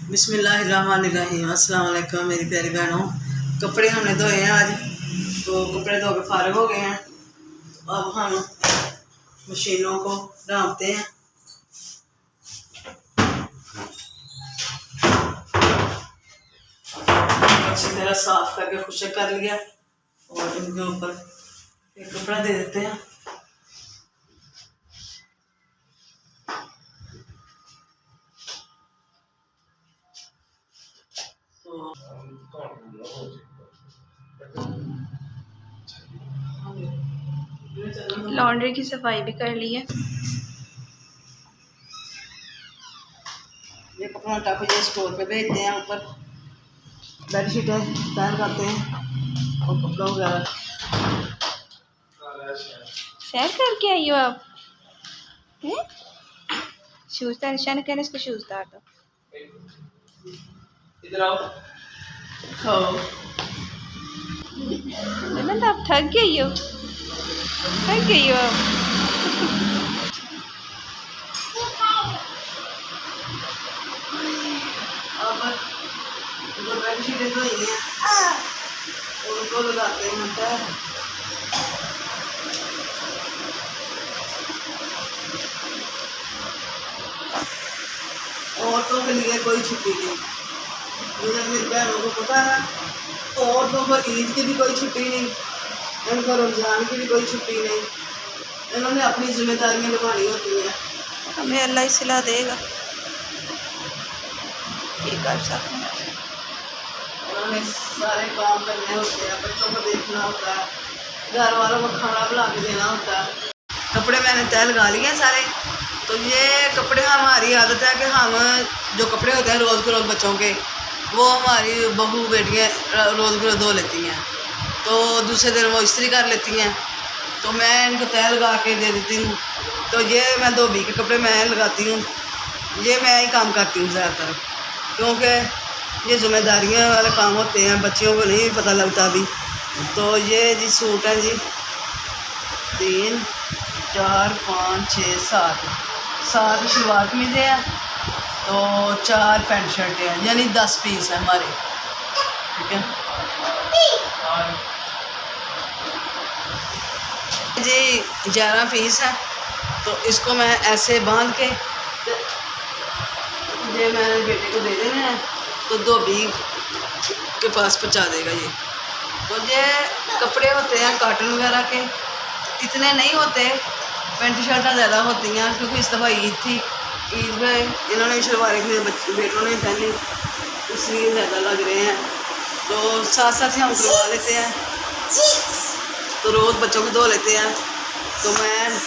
बिस्मिल्लाहिर्रहमानिर्रहीम। अस्सलाम वालेकुम मेरी प्यारी बहनों। कपड़े हमने धोए हैं आज, तो कपड़े धो के फारिग हो गए हैं। अब हम मशीनों को डालते हैं। अच्छी तरह साफ करके खुशक कर लिया और इनके ऊपर एक कपड़ा दे देते हैं। लॉन्ड्री की सफाई भी कर ली है। ये कपड़ा टप ये स्टोर पे भेजते हैं, ऊपर बेडशीटें तैयार करते हैं और कपड़ों वगैरह। सैर करके आई हो आप? शूज तार निशान कहने इसको शूज तार दो। इधर आओ। खाओ। तो आप थक गई हो आप। अब जो बेडशीटें धोई हैं उनको लगाते हैं तैयार। औरतों के लिए कोई छुट्टी नहीं। मुझे मेरी बहनों को पता है, औरतों को ईद की भी कोई छुट्टी नहीं, इनको रमज़ान की भी कोई छुट्टी नहीं। इन्होंने अपनी जिम्मेदारियां निभानी होती हैं। हमें अल्लाह ही सिला देगा। ठीक है साहब, उन्होंने सारे काम करने होते हैं, बच्चों को देखना होता है, घर वालों को खाना बना के देना होता है। कपड़े मैंने तय लगा लिए हैं सारे। तो ये कपड़े, हमारी आदत है कि हम जो कपड़े होते हैं रोज़ के रोज़ बच्चों के, वो हमारी बहू बेटियाँ रोज़ के रोज़ धो लेती हैं, तो दूसरे दिन वो इस्त्री कर लेती हैं, तो मैं इनको तय लगा के दे देती हूँ। तो ये मैं धोबी के कपड़े मैं लगाती हूँ, ये मैं ही काम करती हूँ ज़्यादातर, क्योंकि ये जिम्मेदारियाँ वाले काम होते हैं, बच्चियों को नहीं पता लगता अभी। तो ये जी सूट हैं जी, 3 4 5 6 7 शलवार कमीज़ें हैं, तो 4 पैंट शर्टें हैं, यानी 10 पीस हैं हमारे। ठीक है जी, 11 पीस है। तो इसको मैं ऐसे बांध के ये मैंने बेटे को दे देने हैं, तो धोबी के पास पहुंचा देगा ये। तो ये कपड़े होते हैं कॉटन वगैरह के, इतने नहीं होते, पैंट शर्टें ज़्यादा होती हैं, क्योंकि इस दफ़ा ईद थी, ईद में इन्होंने शलवारें अपने बेटों ने पहनी, इसलिए ज़्यादा लग रहे हैं। तो साथ साथ ही हम करवा लेते हैं, तो रोज़ बच्चों को धो लेते हैं। तो मैं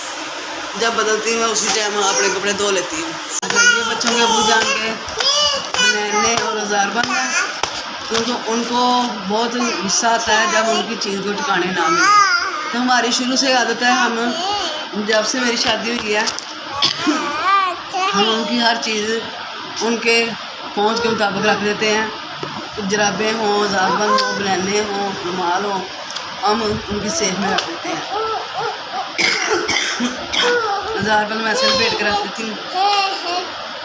जब बदलती हूँ मैं उसी टाइम अपने कपड़े धो लेती हूँ। ये बच्चों के अबू जान के नैने और हज़ारबंद हैं, क्योंकि उनको बहुत गुस्सा आता है जब उनकी चीज़ को ठिकाने ना मिले। तो हमारी शुरू से आदत है, हम जब से मेरी शादी हुई है हम उनकी हर चीज़ उनके पहुँच के मुताबिक रख देते हैं। तो जराबें हों, हज़ारबंद हों, बनैने हों, रुमाल हों, हम उनकी सेफ में रख देते हैं। हज़ारबंद मैं ऐसे लपेट के रख देती हूँ।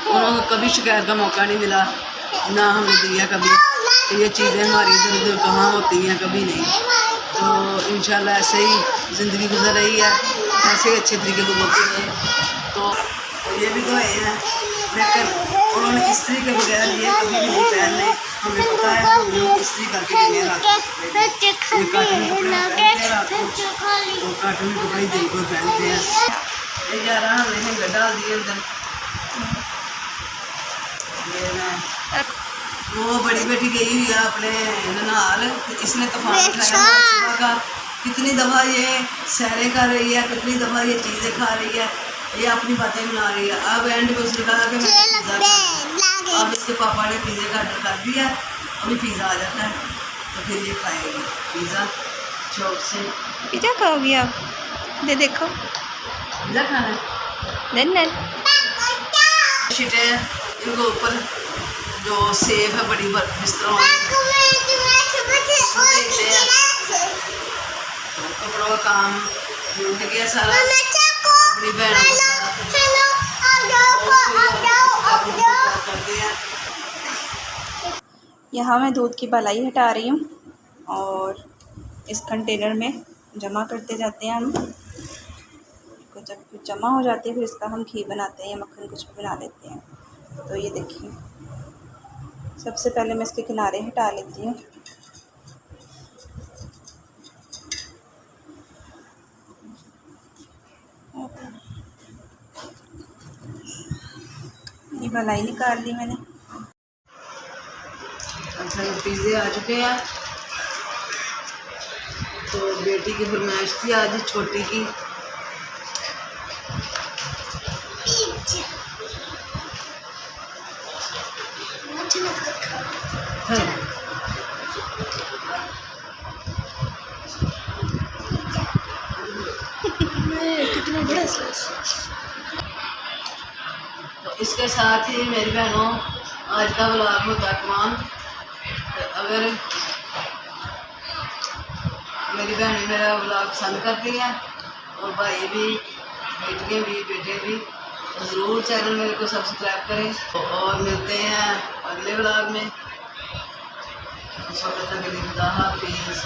उन्होंने कभी शिकायत का मौका नहीं मिला, ना हमने दिया कभी। तो ये चीज़ें हमारी इधर उधर कहाँ होती हैं, कभी नहीं। तो इंशाल्लाह ऐसे ही ज़िंदगी गुजर रही है, ऐसे ही अच्छे तरीके से गुजरती है। तो ये भी धोए हैं, लेकिन उन्होंने इस्त्री के बगैर ये कभी भी नहीं पहनने। हमें पता है हम इस्त्री करके देने रात को, ये काटन कपड़े पहनते हैं रात को, तो काटन कपड़े दिन को पहनते हैं। ये 11 हमने डाल दिए अंदर। ये मैं वो बड़ी बेटी गई हुई है अपने ननाल, इसने तूफान उठाया सुबह का। कितनी दफ़ा ये सैरें कर रही है, कितनी दफ़ा ये चीज़ें खा रही है, ये अपनी बातें बना रही है। अब एंड में उसने कहा कि मैं अब इसके पापा ने पिज़्ज़े का ऑर्डर कर दिया, अभी पिज़्ज़ा आ जाता है तो फिर ये खाएगी पिज़्ज़ा चौक से। पिज़्ज़ा खाओगी आप? दे देखो, पिज़्ज़ा खाना है। शीटें इनको ऊपर जो सेफ है बड़ी बिस्तरों कपड़ों का काम लूट गया सारा, अपनी बहनों को करते हैं। यहाँ मैं दूध की बलाई हटा रही हूँ और इस कंटेनर में जमा करते जाते हैं हम। तो जब जमा हो जाती है फिर इसका हम घी बनाते हैं या मक्खन कुछ भी बना लेते हैं। तो ये देखिए, सबसे पहले मैं इसके किनारे हटा लेती हूँ। ये मलाई निकाल ली मैंने। अच्छा, ये पिज़्ज़े आ चुके हैं। तो बेटी की फरमाइश थी आज छोटी की। कितना बड़ा तो इसके साथ ही मेरी बहनों, आज का व्लॉग होता है तमाम। तो अगर मेरी बहनें मेरा व्लॉग पसंद करती हैं और भाई भी, बेटियाँ भी, बेटे भी, तो ज़रूर चैनल मेरे को सब्सक्राइब करें। और मिलते हैं अगले व्लॉग में। उस वक्त तक के लिए खुदा हाफिज़।